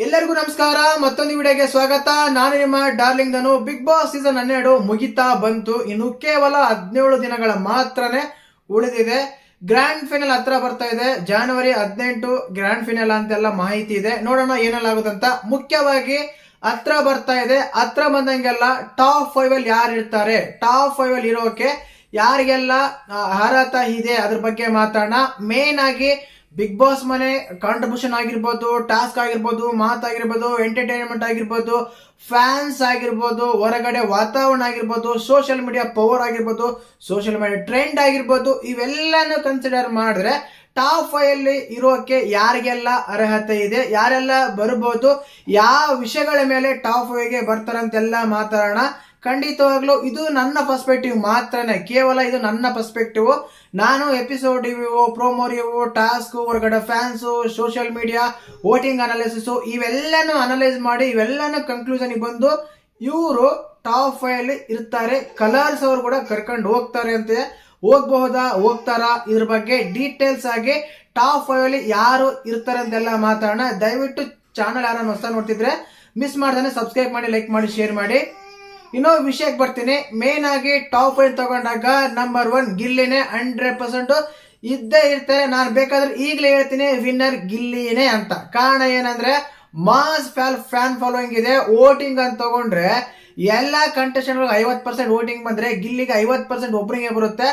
ಎಲ್ಲರಿಗೂ ನಮಸ್ಕಾರ. ಮತ್ತೊಂದು ವಿಡಿಯೋಗೆ ಸ್ವಾಗತ. ನಾನು ನಿಮ್ಮ ಡಾರ್ಲಿಂಗ್ ಧನು. ಬಿಗ್ ಬಾಸ್ ಸೀಸನ್ 12 ಮುಗಿತಾ ಬಂತು. ಇನ್ನು ಕೇವಲ 17 ದಿನಗಳ ಮಾತ್ರನೇ ಉಳಿದಿದೆ. ಗ್ರ್ಯಾಂಡ್ ಫೈನಲ್ ಹತ್ರ ಬರ್ತಾ ಇದೆ. ಜನವರಿ 18 ಗ್ರ್ಯಾಂಡ್ ಫೈನಲ್ ಅಂತೆಲ್ಲ ಮಾಹಿತಿ ಇದೆ. ನೋಡೋಣ ಏನೆಲ್ಲ ಆಗುತ್ತಂತ. ಮುಖ್ಯವಾಗಿ ಹತ್ರ ಬರ್ತಾ ಇದೆ. ಹತ್ರ ಬಂದಂಗೆಲ್ಲ ಟಾಪ್ 5 ಅಲ್ಲಿ ಯಾರು ಇರ್ತಾರೆ, ಟಾಪ್ 5 ಅಲ್ಲಿ ಇರೋಕೆ ಯಾರಿಗೆಲ್ಲ ಅರ್ಹತೆ ಇದೆ ಅದ್ರ ಬಗ್ಗೆ ಮಾತಾಡೋಣ. ಮೇನ್ ಆಗಿ ಬಿಗ್ ಬಾಸ್ ಮನೆ ಕಾಂಟ್ರಿಬ್ಯೂಷನ್ ಆಗಿರ್ಬೋದು, ಟಾಸ್ಕ್ ಆಗಿರ್ಬೋದು, ಮಾತಾಗಿರ್ಬೋದು, ಎಂಟರ್ಟೈನ್ಮೆಂಟ್ ಆಗಿರ್ಬೋದು, ಫ್ಯಾನ್ಸ್ ಆಗಿರ್ಬೋದು, ಹೊರಗಡೆ ವಾತಾವರಣ ಆಗಿರ್ಬೋದು, ಸೋಷಿಯಲ್ ಮೀಡಿಯಾ ಪವರ್ ಆಗಿರ್ಬೋದು, ಸೋಷಿಯಲ್ ಮೀಡಿಯಾ ಟ್ರೆಂಡ್ ಆಗಿರ್ಬೋದು, ಇವೆಲ್ಲನೂ ಕನ್ಸಿಡರ್ ಮಾಡಿದ್ರೆ ಟಾಪ್ 5 ಅಲ್ಲಿ ಇರೋಕೆ ಯಾರಿಗೆಲ್ಲ ಅರ್ಹತೆ ಇದೆ, ಯಾರೆಲ್ಲ ಬರ್ಬೋದು, ಯಾವ ವಿಷಯಗಳ ಮೇಲೆ ಟಾಪ್ 5 ಗೆ ಬರ್ತಾರಂತೆಲ್ಲ ಮಾತಾಡೋಣ. ಖಂಡಿತವಾಗ್ಲೂ ಇದು ನನ್ನ ಪರ್ಸ್ಪೆಕ್ಟಿವ್ ಮಾತ್ರನೇ, ಕೇವಲ ಇದು ನನ್ನ ಪರ್ಸ್ಪೆಕ್ಟಿವ್. ನಾನು episode review, promo review, task, ಹೊರಗಡೆ fans, social media, voting analysis ಇವೆಲ್ಲನೂ ಅನಲೈಸ್ ಮಾಡಿ ಇವೆಲ್ಲನೂ ಕನ್ಕ್ಲೂಷನ್ ಬಂದು ಇವರು ಟಾಪ್ 5 ಅಲ್ಲಿ ಇರ್ತಾರೆ. ಕಲರ್ಸ್ ಅವರು ಕೂಡ ಕರ್ಕೊಂಡು ಹೋಗ್ತಾರೆ ಅಂತ, ಹೋಗ್ತಾರಾ ಇದ್ರ ಬಗ್ಗೆ ಡೀಟೇಲ್ಸ್ ಆಗಿ ಟಾಪ್ 5 ಅಲ್ಲಿ ಯಾರು ಇರ್ತಾರೆ ಅಂತೆಲ್ಲ ಮಾತಾಡೋಣ. ದಯವಿಟ್ಟು ಚಾನಲ್ ಯಾರನ್ನು ಹೊಸ ನೋಡ್ತಿದ್ರೆ ಮಿಸ್ ಮಾಡ್ದಾನೆ ಸಬ್ಸ್ಕ್ರೈಬ್ ಮಾಡಿ, ಲೈಕ್ ಮಾಡಿ, ಶೇರ್ ಮಾಡಿ. ಇನ್ನೊಂದು ವಿಷಯಕ್ಕೆ ಬರ್ತೀನಿ. ಮೇನ್ ಆಗಿ ಟಾಪ್ 5 ತಗೊಂಡಾಗ ನಂಬರ್ 1 ಗಿಲ್ಲಿನೇ 100% ಇದ್ದೇ ಇರ್ತಾರೆ. ನಾನು ಬೇಕಾದ್ರೆ ಈಗಲೇ ಹೇಳ್ತೀನಿ, ವಿನ್ನರ್ ಗಿಲ್ಲಿನೇ ಅಂತ. ಕಾರಣ ಏನಂದ್ರೆ ಮಾಸ್ ಫ್ಯಾನ್ ಫಾಲೋಯಿಂಗ್ ಇದೆ. ವೋಟಿಂಗ್ ಅಂತ ತಗೊಂಡ್ರೆ ಎಲ್ಲ ಕಂಟೆಸ್ಟೆಂಟ್ 50% ವೋಟಿಂಗ್ ಬಂದ್ರೆ ಗಿಲ್ಲಿಗೆ 50% ಒಬ್ಬರಿಗೆ ಬರುತ್ತೆ.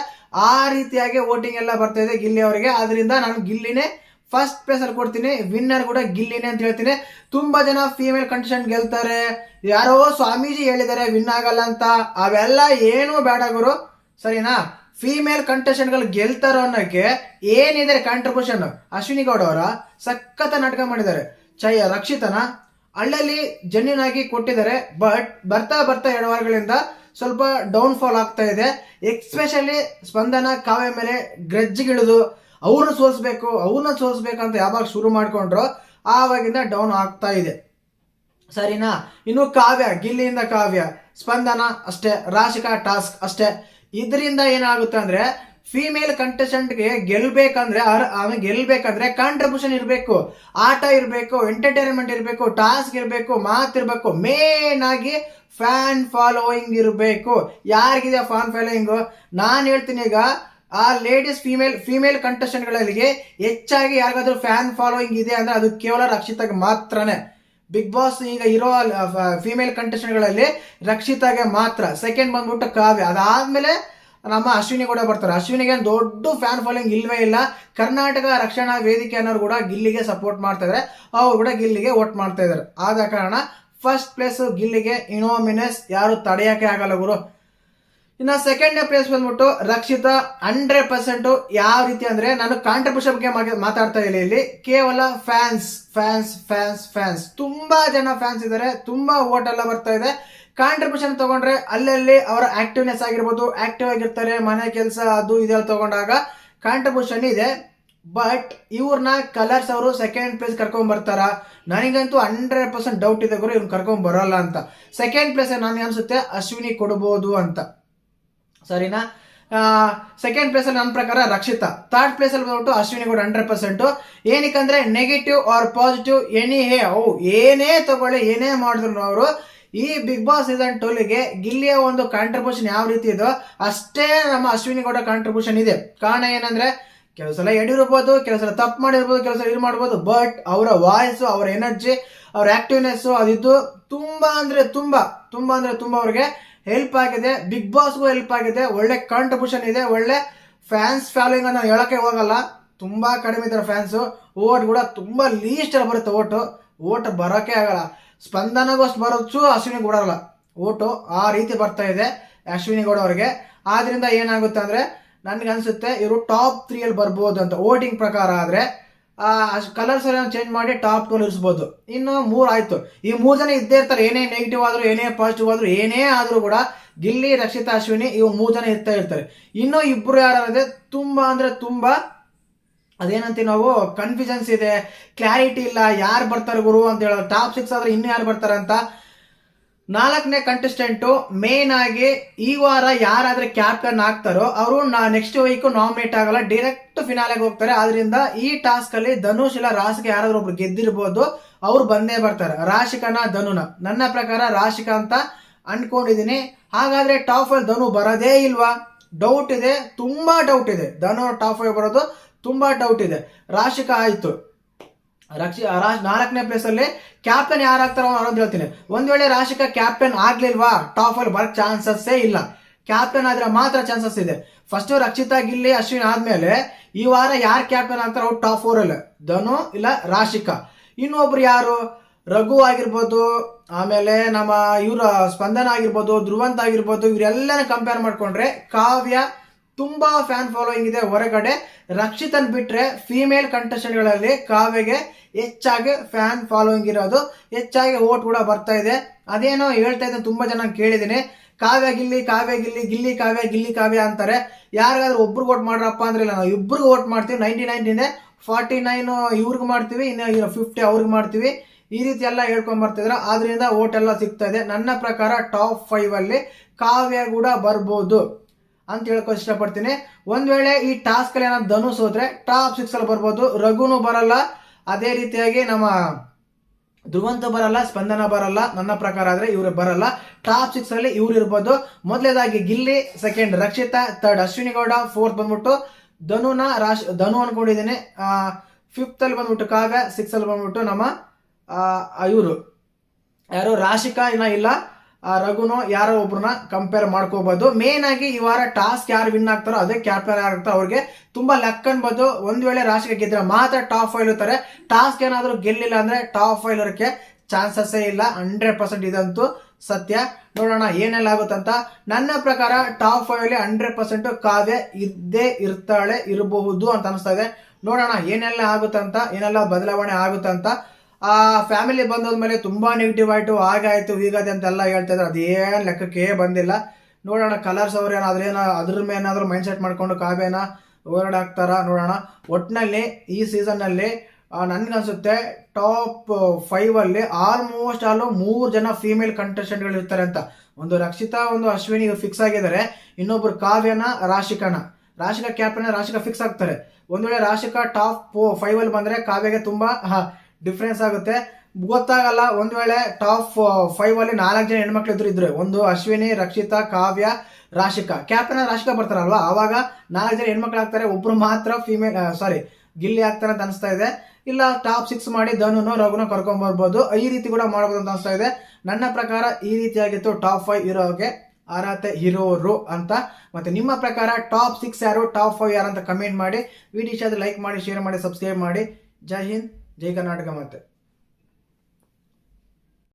ಆ ರೀತಿಯಾಗಿ ವೋಟಿಂಗ್ ಎಲ್ಲ ಬರ್ತಾ ಇದೆ ಗಿಲ್ಲಿ ಅವರಿಗೆ. ಆದ್ರಿಂದ ನಾನು ಗಿಲ್ಲಿನೇ ಫಸ್ಟ್ ಪ್ಲೇಸ್ ಅಲ್ಲಿ ಕೊಡ್ತೀನಿ. ವಿನ್ನರ್ ಕೂಡ ಗಿಲ್ಲಿನೇ ಅಂತ ಹೇಳ್ತೀನಿ. ತುಂಬಾ ಜನ ಫೀಮೇಲ್ ಕಂಟೆಸ್ಟೆಂಟ್ ಗೆಲ್ತಾರೆ, ಯಾರೋ ಸ್ವಾಮೀಜಿ ಹೇಳಿದ್ದಾರೆ ವಿನ್ ಆಗಲ್ಲ ಅಂತ. ಅವೆಲ್ಲ ಏನು ಬೇಡ ಗುರು, ಸರಿನಾ? ಫೀಮೇಲ್ ಕಂಟೆಸ್ಟೆಂಟ್ ಗಳು ಗೆಲ್ತಾರೋ ಅನ್ನೋಕೆ ಏನಿದೆ ಕಾಂಟ್ರಿಬ್ಯೂಷನ್. ಅಶ್ವಿನಿ ಗೌಡ ಅವರ ಸಖತ್ ನಾಟಕ ಮಾಡಿದ್ದಾರೆ. ರಕ್ಷಿತನ ಅಲ್ಲಲ್ಲಿ ಜೆನ್ಯೂನ್ ಆಗಿ ಕೊಟ್ಟಿದ್ದಾರೆ. ಬಟ್ ಬರ್ತಾ 2 ವಾರಗಳಿಂದ ಸ್ವಲ್ಪ ಡೌನ್ ಫಾಲ್ ಆಗ್ತಾ ಇದೆ. ಎಕ್ಸ್ಪೆಷಲಿ ಸ್ಪಂದನ ಕಾವ್ಯ ಮೇಲೆ ಗ್ರಜ್ಜಿಗಿಳಿದು ಅವ್ರನ್ನ ಸೋಲ್ಸ್ಬೇಕು ಅಂತ ಯಾವಾಗ ಶುರು ಮಾಡ್ಕೊಂಡ್ರು ಆವಾಗಿಂದ ಡೌನ್ ಆಗ್ತಾ ಇದೆ, ಸರಿನಾ? ಇನ್ನು ಕಾವ್ಯ, ಗಿಲ್ಲಿಯಿಂದ ಕಾವ್ಯ, ಸ್ಪಂದನ ಅಷ್ಟೇ, ರಾಶಿಕಾ ಟಾಸ್ಕ್ ಅಷ್ಟೇ. ಇದರಿಂದ ಏನಾಗುತ್ತೆ ಅಂದ್ರೆ ಫೀಮೇಲ್ ಕಂಟೆಸ್ಟೆಂಟ್ಗೆ ಗೆಲ್ಬೇಕಂದ್ರೆ ಕಾಂಟ್ರಿಬ್ಯೂಷನ್ ಇರಬೇಕು, ಆಟ ಇರಬೇಕು, ಎಂಟರ್ಟೈನ್ಮೆಂಟ್ ಇರಬೇಕು, ಟಾಸ್ಕ್ ಇರಬೇಕು, ಮಾತಿರ್ಬೇಕು, ಮೇನ್ ಆಗಿ ಫ್ಯಾನ್ ಫಾಲೋಯಿಂಗ್ ಇರಬೇಕು. ಯಾರಿಗಿದೆ ಫ್ಯಾನ್ ಫಾಲೋಯಿಂಗ್? ನಾನು ಹೇಳ್ತೀನಿ, ಈಗ ಆ ಲೇಡೀಸ್ ಫೀಮೇಲ್ ಕಂಟೆಸ್ಟೆಂಟ್ ಗಳಿಗೆ ಹೆಚ್ಚಾಗಿ ಯಾರಿಗಾದ್ರೂ ಫ್ಯಾನ್ ಫಾಲೋಯಿಂಗ್ ಇದೆ ಅಂದ್ರೆ ಅದು ಕೇವಲ ರಕ್ಷಿತಾಗೆ ಮಾತ್ರನೇ. ಬಿಗ್ ಬಾಸ್ ಈಗ ಇರೋ ಫೀಮೇಲ್ ಕಂಟೆಸ್ಟೆಂಟ್ ಗಳಲ್ಲಿ ರಕ್ಷಿತಾಗೆ ಮಾತ್ರ. ಸೆಕೆಂಡ್ ಬಂದ್ಬಿಟ್ಟು ಕಾವ್ಯ, ಅದಾದ್ಮೇಲೆ ನಮ್ಮ ಅಶ್ವಿನಿ ಕೂಡ ಬರ್ತಾರೆ. ಅಶ್ವಿನಿಗೆ ದೊಡ್ಡ ಫ್ಯಾನ್ ಫಾಲೋಯಿಂಗ್ ಇಲ್ವೇ ಇಲ್ಲ. ಕರ್ನಾಟಕ ರಕ್ಷಣಾ ವೇದಿಕೆ ಅನ್ನೋರು ಕೂಡ ಗಿಲ್ಲಿಗೆ ಸಪೋರ್ಟ್ ಮಾಡ್ತಾ ಇದಾರೆ, ಅವ್ರು ಕೂಡ ಗಿಲ್ಲಿಗೆ ವೋಟ್ ಮಾಡ್ತಾ ಇದಾರೆ. ಆದ ಕಾರಣ ಫಸ್ಟ್ ಪ್ಲೇಸ್ ಗಿಲ್ಲಿಗೆ. ಇನೋಮಿನಸ್ ಯಾರು ತಡೆಯಕ್ಕೆ ಆಗಲ್ಲ ಗುರು. ಇನ್ನು ಸೆಕೆಂಡ್ ಪ್ಲೇಸ್ ಬಂದ್ಬಿಟ್ಟು ರಕ್ಷಿತಾ 100%. ಯಾವ ರೀತಿ ಅಂದ್ರೆ ನಾನು ಕಾಂಟ್ರಿಬ್ಯೂಷನ್ ಬಗ್ಗೆ ಮಾತಾಡ್ತಾ ಇಲ್ಲ, ಇಲ್ಲಿ ಕೇವಲ ಫ್ಯಾನ್ಸ್ ತುಂಬಾ ಜನ ಫ್ಯಾನ್ಸ್ ಇದ್ದಾರೆ, ತುಂಬಾ ವೋಟ್ ಎಲ್ಲ ಬರ್ತಾ ಇದೆ. ಕಾಂಟ್ರಿಬ್ಯೂಷನ್ ತಗೊಂಡ್ರೆ ಅಲ್ಲಲ್ಲಿ ಅವರ ಆಕ್ಟಿವ್ನೆಸ್ ಆಗಿರ್ಬೋದು, ಆಕ್ಟಿವ್ ಆಗಿರ್ತಾರೆ, ಮನೆ ಕೆಲಸ ಅದು ಇದೆಲ್ಲ ತಗೊಂಡಾಗ ಕಾಂಟ್ರಿಬ್ಯೂಷನ್ ಇದೆ. ಬಟ್ ಇವ್ರನ್ನ ಕಲರ್ಸ್ ಅವರು ಸೆಕೆಂಡ್ ಪ್ಲೇಸ್ ಕರ್ಕೊಂಡ್ ಬರ್ತಾರ? ನನಗಂತೂ 100% ಡೌಟ್ ಇದೆ ಗುರು, ಇವ್ನ ಕರ್ಕೊಂಡ್ ಬರೋಲ್ಲ ಅಂತ. ಸೆಕೆಂಡ್ ಪ್ಲೇಸ್ ನನಗೆ ಅನ್ಸುತ್ತೆ ಅಶ್ವಿನಿ ಕೊಡಬಹುದು ಅಂತ, ಸರಿನಾ? ಸೆಕೆಂಡ್ ಪ್ಲೇಸ್ ಅಲ್ಲಿ ನನ್ನ ಪ್ರಕಾರ ರಕ್ಷಿತಾ. ಥರ್ಡ್ ಪ್ಲೇಸ್ ಅಲ್ಲಿ ಬಂದ್ಬಿಟ್ಟು ಅಶ್ವಿನಿ ಕೂಡ 100%. ಏನಕ್ಕಂದ್ರೆ ನೆಗೆಟಿವ್ ಆರ್ ಪಾಸಿಟಿವ್ ಏನೇ ತಗೊಳ್ಳಿ, ಏನೇ ಮಾಡಿದ್ರು ಅವರು ಈ ಬಿಗ್ ಬಾಸ್ ಸೀಸನ್ 12ಗೆ ಗಿಲ್ಲಿಯ ಒಂದು ಕಾಂಟ್ರಿಬ್ಯೂಷನ್ ಯಾವ ರೀತಿ ಇದೋ ಅಷ್ಟೇ ನಮ್ಮ ಅಶ್ವಿನಿ ಕೂಡ ಕಾಂಟ್ರಿಬ್ಯೂಷನ್ ಇದೆ. ಕಾರಣ ಏನಂದ್ರೆ ಕೆಲವು ಸಲ ಎಡಿರ್ಬೋದು, ಕೆಲವು ಸಲ ತಪ್ಪು ಮಾಡಿರ್ಬೋದು, ಕೆಲವು ಸಲ ಇದು ಮಾಡ್ಬೋದು. ಬಟ್ ಅವರ ವಾಯ್ಸ್, ಅವರ ಎನರ್ಜಿ, ಅವ್ರ ಆಕ್ಟಿವ್ನೆಸ್ ಅದಿದ್ದು ತುಂಬಾ ಅಂದ್ರೆ ತುಂಬಾ ಅವ್ರಿಗೆ ಹೆಲ್ಪ್ ಆಗಿದೆ. ಬಿಗ್ ಬಾಸ್ಗೂ ಹೆಲ್ಪ್ ಆಗಿದೆ. ಒಳ್ಳೆ ಕಾಂಟ್ರಿಬ್ಯೂಷನ್ ಇದೆ, ಒಳ್ಳೆ ಫ್ಯಾನ್ಸ್ ಫಾಲೋಯಿಂಗ್ ನಾನು ಹೇಳಕ್ಕೆ ಹೋಗಲ್ಲ. ತುಂಬಾ ಕಡಿಮೆ ಇದ್ದಾರೆ ಫ್ಯಾನ್ಸು. ಓಟ್ ಕೂಡ ತುಂಬಾ ಲೀಸ್ಟ್ ಅಲ್ಲಿ ಬರುತ್ತೆ. ಓಟ್ ಬರೋಕೆ ಆಗಲ್ಲ. ಸ್ಪಂದನಗೂ ಅಷ್ಟು ಬರೋದು, ಅಶ್ವಿನಿ ಕೊಡಲ್ಲ ಓಟು. ಆ ರೀತಿ ಬರ್ತಾ ಇದೆ ಅಶ್ವಿನಿ ಗೌಡ ಅವ್ರಿಗೆ. ಆದ್ರಿಂದ ಏನಾಗುತ್ತೆ ಅಂದ್ರೆ ನನ್ಗೆ ಅನ್ಸುತ್ತೆ ಇವರು ಟಾಪ್ 3 ಅಲ್ಲಿ ಬರ್ಬೋದು ಅಂತ. ವೋಟಿಂಗ್ ಪ್ರಕಾರ ಆದ್ರೆ ಕಲರ್ಸ್ ಚೇಂಜ್ ಮಾಡಿ ಟಾಪ್ 2 ಇರಿಸಬಹುದು. ಇನ್ನು 3 ಆಯ್ತು. ಈ 3 ಜನ ಇದ್ದೇ ಇರ್ತಾರೆ. ಏನೇ ನೆಗೆಟಿವ್ ಆದ್ರೂ, ಏನೇ ಪಾಸಿಟಿವ್ ಆದ್ರೂ, ಏನೇ ಆದ್ರೂ ಕೂಡ ಗಿಲ್ಲಿ, ರಕ್ಷಿತಾ, ಅಶ್ವಿನಿ ಇವು 3 ಜನ ಇರ್ತಾ ಇರ್ತಾರೆ. ಇನ್ನು ಇಬ್ರು ಯಾರಂದ್ರೆ ತುಂಬಾ ಅದೇನಂತೀವಿ ನಾವು, ಕನ್ಫ್ಯೂಷನ್ಸ್ ಇದೆ, ಕ್ಲಾರಿಟಿ ಇಲ್ಲ, ಯಾರು ಬರ್ತಾರೆ ಗುರು ಅಂತ ಹೇಳೋದು. ಟಾಪ್ 6 ಆದ್ರೆ ಇನ್ನು ಯಾರು ಬರ್ತಾರೆ ಅಂತ. 4ನೇ ಕಂಟೆಸ್ಟೆಂಟು ಮೇನ್ ಆಗಿ ಈ ವಾರ ಯಾರಾದ್ರೆ ಕ್ಯಾಪ್ಟನ್ ಆಗ್ತಾರೋ ಅವರು ನೆಕ್ಸ್ಟ್ ವೀಕ್ ನಾಮಿನೇಟ್ ಆಗಲ್ಲ, ಡೈರೆಕ್ಟ್ ಫಿನಾಲೆಗೆ ಹೋಗ್ತಾರೆ. ಆದ್ರಿಂದ ಈ ಟಾಸ್ಕ್ ಅಲ್ಲಿ ಧನುಷ್ ಇಲ್ಲ ರಾಸ್ಗೆ ಯಾರಾದ್ರೂ ಒಬ್ರು ಗೆದ್ದಿರ್ಬೋದು. ಅವ್ರು ಬಂದೇ ಬರ್ತಾರೆ. ರಾಶಿಕನ ಧನುನ ನನ್ನ ಪ್ರಕಾರ ರಾಶಿಕಾ ಅಂತ ಅನ್ಕೊಂಡಿದೀನಿ. ಹಾಗಾದ್ರೆ ಟಾಪ್ 5 ಧನು ಬರೋದೇ ಇಲ್ವಾ? ಡೌಟ್ ಇದೆ, ತುಂಬಾ ಡೌಟ್ ಇದೆ. ಧನು ಟಾಪ್ 5 ಬರೋದು ತುಂಬಾ ಡೌಟ್ ಇದೆ. ರಾಶಿಕಾ ಆಯ್ತು. 4ನೇ ಪ್ಲೇಸ್ ಅಲ್ಲಿ ಕ್ಯಾಪ್ಟನ್ ಯಾರಾಗ್ತಾರೋ ಅನ್ನೋದು ಹೇಳ್ತೀನಿ. ಒಂದ್ ವೇಳೆ ರಾಶಿಕಾ ಕ್ಯಾಪ್ಟನ್ ಆಗ್ಲಿಲ್ವಾ, ಟಾಪ್ 5 ಬರಕ್ ಚಾನ್ಸಸ್ಸೇ ಇಲ್ಲ. ಕ್ಯಾಪ್ಟನ್ ಆದ್ರೆ ಮಾತ್ರ ಚಾನ್ಸಸ್ ಇದೆ. ಫಸ್ಟ್ ರಕ್ಷಿತಾ, ಗಿಲ್ಲಿ, ಅಶ್ವಿನ್ ಆದ್ಮೇಲೆ ಈ ವಾರ ಯಾರು ಕ್ಯಾಪ್ಟನ್ ಆಗ್ತಾರೋ ಅವ್ರು ಟಾಪ್ 4 ಅಲ್ಲಿ ಧನು ಇಲ್ಲ ರಾಶಿಕಾ. ಇನ್ನೊಬ್ರು ಯಾರು, ರಘು ಆಗಿರ್ಬೋದು, ಆಮೇಲೆ ನಮ್ಮ ಇವ್ರ ಸ್ಪಂದನ ಆಗಿರ್ಬೋದು, ಧ್ರುವಂತ್ ಆಗಿರ್ಬೋದು, ಇವರೆಲ್ಲನ ಕಂಪೇರ್ ಮಾಡ್ಕೊಂಡ್ರೆ ಕಾವ್ಯ ತುಂಬಾ ಫ್ಯಾನ್ ಫಾಲೋಯಿಂಗ್ ಇದೆ ಹೊರಗಡೆ. ರಕ್ಷಿತನ್ ಬಿಟ್ರೆ ಫೀಮೇಲ್ ಕಂಟೆಸ್ಟೆಂಟ್ಗಳಲ್ಲಿ ಕಾವ್ಯಗೆ ಹೆಚ್ಚಾಗಿ ಫ್ಯಾನ್ ಫಾಲೋಯಿಂಗ್ ಇರೋದು, ಹೆಚ್ಚಾಗಿ ಓಟ್ ಕೂಡ ಬರ್ತಾ ಇದೆ. ಅದೇನೋ ಹೇಳ್ತಾ ಇದ್ದೆ, ತುಂಬಾ ಜನ ಕೇಳಿದ್ದೀನಿ, ಕಾವ್ಯ ಗಿಲ್ಲಿ, ಕಾವ್ಯ ಗಿಲ್ಲಿ, ಗಿಲ್ಲಿ ಕಾವ್ಯ, ಗಿಲ್ಲಿ ಕಾವ್ಯ ಅಂತಾರೆ. ಯಾರಿಗಾದ್ರೂ ಒಬ್ರಿಗೆ ಓಟ್ ಮಾಡ್ರಪ್ಪ ಅಂದ್ರೆ ಇಲ್ಲ, ನಾವು ಇಬ್ರಿಗೆ ಓಟ್ ಮಾಡ್ತೀವಿ. 99 ಇದೆ, 49 ಇವ್ರಿಗೆ ಮಾಡ್ತೀವಿ, ಇನ್ನು 50 ಅವ್ರಿಗೆ ಮಾಡ್ತೀವಿ. ಈ ರೀತಿ ಎಲ್ಲ ಹೇಳ್ಕೊಂಡ್ ಬರ್ತಿದ್ರ, ಆದ್ರಿಂದ ಓಟ್ ಎಲ್ಲ ಸಿಗ್ತಾ ಇದೆ. ನನ್ನ ಪ್ರಕಾರ ಟಾಪ್ 5 ಅಲ್ಲಿ ಕಾವ್ಯ ಕೂಡ ಬರ್ಬೋದು ಅಂತ ಹೇಳ್ಕೊ ಇಷ್ಟಪಡ್ತೀನಿ. ಒಂದ್ ವೇಳೆ ಈ ಟಾಸ್ಕ್ ಅಲ್ಲಿ ಏನಾದ್ರು ಧನುಷ್ ಹೋದ್ರೆ ಟಾಪ್ 6 ಅಲ್ಲಿ ಬರ್ಬೋದು. ರಘುನು ಬರಲ್ಲ, ಅದೇ ರೀತಿಯಾಗಿ ನಮ್ಮ ಧ್ರುವಂತ ಬರಲ್ಲ, ಸ್ಪಂದನ ಬರಲ್ಲ. ನನ್ನ ಪ್ರಕಾರ ಆದ್ರೆ ಇವ್ರು ಬರಲ್ಲ. ಟಾಪ್ 6 ಅಲ್ಲಿ ಇವ್ರು ಇರ್ಬೋದು. ಮೊದಲೇದಾಗಿ Gilli, second Rakshita, third Ashwini Gowda, fourth ಬಂದ್ಬಿಟ್ಟು ಧನು ಅನ್ಕೊಂಡಿದ್ದೀನಿ. 5th ಅಲ್ಲಿ ಬಂದ್ಬಿಟ್ಟು ಕಾವ್ಯ, 6th ಅಲ್ಲಿ ಬಂದ್ಬಿಟ್ಟು ನಮ್ಮ ಇವರು ಯಾರು ರಾಶಿಕಾ ಇಲ್ಲ ರಘುನೋ ಯಾರೋ ಒಬ್ರನ್ನ ಕಂಪೇರ್ ಮಾಡ್ಕೋಬಹುದು. ಮೇನ್ ಆಗಿ ಈ ವಾರ ಟಾಸ್ಕ್ ಯಾರು ವಿನ್ ಆಗ್ತಾರೋ ಅದೇ ಕ್ಯಾಪ್ಟನ್ ಯಾರಾಗ್ತಾರೋ ಅವ್ರಿಗೆ ತುಂಬಾ ಲೆಕ್ಕ ಅನ್ಬೋದು. ಒಂದ್ ವೇಳೆ ರಾಶಿಕಾ ಗೆದ್ರೆ ಮಾತ್ರ ಟಾಪ್ 5 ಇರ್ತಾರೆ. ಟಾಸ್ಕ್ ಏನಾದ್ರು ಗೆಲ್ಲಿಲ್ಲ ಅಂದ್ರೆ ಟಾಪ್ 5 ಇರೋಕ್ಕೆ ಚಾನ್ಸಸ್ಸೇ ಇಲ್ಲ. 100% ಇದಂತೂ ಸತ್ಯ. ನೋಡೋಣ ಏನೆಲ್ಲ ಆಗುತ್ತಂತ. ನನ್ನ ಪ್ರಕಾರ ಟಾಪ್ 5 ಅಲ್ಲಿ 100% ಕಾವ್ಯ ಇದ್ದೇ ಇರಬಹುದು ಅಂತ ಅನಿಸ್ತಾ ಇದೆ. ನೋಡೋಣ ಏನೆಲ್ಲ ಆಗುತ್ತಂತ, ಏನೆಲ್ಲ ಬದಲಾವಣೆ ಆಗುತ್ತಂತ. ಫ್ಯಾಮಿಲಿ ಬಂದೋದ್ಮೇಲೆ ತುಂಬಾ ನೆಗೆಟಿವ್ ಆಯ್ತು, ಹಾಗಾಯ್ತು ಹೀಗಾದೆ ಅಂತೆಲ್ಲ ಹೇಳ್ತಾ ಇದ್ರು, ಅದೇನ್ ಲೆಕ್ಕಕ್ಕೆ ಬಂದಿಲ್ಲ. ನೋಡೋಣ ಕಲರ್ಸ್ ಅವ್ರು ಅದ್ರ ಮೇಲೆ ಏನಾದ್ರು ಮೈಂಡ್ ಸೆಟ್ ಮಾಡ್ಕೊಂಡು ಕಾವ್ಯನ ಹೊರಗಡೆ ಹಾಕ್ತಾರ, ನೋಡೋಣ. ಒಟ್ನಲ್ಲಿ ಈ ಸೀಸನ್ ಅಲ್ಲಿ ನನ್ಗನ್ಸುತ್ತೆ ಟಾಪ್ 5 ಅಲ್ಲಿ ಆಲ್ಮೋಸ್ಟ್ 3 ಜನ ಫೀಮೇಲ್ ಕಂಟೆಸ್ಟೆಂಟ್ ಗಳು ಇರ್ತಾರೆ ಅಂತ. ಒಂದು ರಕ್ಷಿತಾ, ಒಂದು ಅಶ್ವಿನಿ ಇವ್ರು ಫಿಕ್ಸ್ ಆಗಿದ್ದಾರೆ. ಇನ್ನೊಬ್ರು ಕಾವ್ಯನ, ರಾಶಿಕಾ ಕ್ಯಾಪ್ಟನ್, ರಾಶಿಕಾ ಫಿಕ್ಸ್ ಆಗ್ತಾರೆ. ಒಂದ್ ವೇಳೆ ರಾಶಿಕಾ ಟಾಪ್ 5 ಅಲ್ಲಿ ಬಂದ್ರೆ ಕಾವ್ಯಗೆ ತುಂಬಾ ಡಿಫ್ರೆನ್ಸ್ ಆಗುತ್ತೆ, ಗೊತ್ತಾಗಲ್ಲ. ಒಂದ್ ವೇಳೆ ಟಾಪ್ 5 ಅಲ್ಲಿ 4 ಜನ ಹೆಣ್ಮಕ್ಳು ಇದ್ರು, ಒಂದು ಅಶ್ವಿನಿ, ರಕ್ಷಿತಾ, ಕಾವ್ಯ, ರಾಶಿಕಾ. ಕ್ಯಾಪ್ಟನ್ ರಾಶಿಕಾ ಬರ್ತಾರಲ್ವಾ, ಅವಾಗ 4 ಜನ ಹೆಣ್ಮಕ್ಳು ಆಗ್ತಾರೆ, ಒಬ್ರು ಮಾತ್ರ ಗಿಲ್ಲಿ ಆಗ್ತಾರೆ ಅಂತ ಅನಿಸ್ತಾ ಇದೆ. ಇಲ್ಲ ಟಾಪ್ 6 ಮಾಡಿ ಧನುನೋ ರಘುನೋ ಕರ್ಕೊಂಡ್ ಬರ್ಬೋದು, ಈ ರೀತಿ ಕೂಡ ಮಾಡ್ಬೋದು ಅಂತ ಅನಿಸ್ತಾ ಇದೆ. ನನ್ನ ಪ್ರಕಾರ ಈ ರೀತಿಯಾಗಿತ್ತು ಟಾಪ್ 5 ಇರೋಗೆ ಅರ್ಹತೆ ಇರೋರು ಅಂತ. ಮತ್ತೆ ನಿಮ್ಮ ಪ್ರಕಾರ ಟಾಪ್ 6 ಯಾರು, ಟಾಪ್ 5 ಯಾರು ಅಂತ ಕಮೆಂಟ್ ಮಾಡಿ. ವಿಡಿಯೋ ಇಷ್ಟ ಆದ್ರೆ ಲೈಕ್ ಮಾಡಿ, ಶೇರ್ ಮಾಡಿ, ಸಬ್ಸ್ಕ್ರೈಬ್ ಮಾಡಿ. ಜೈ ಹಿಂದ್, ಜೈ ಕರ್ನಾಟಕ. ಮತ್ತೆ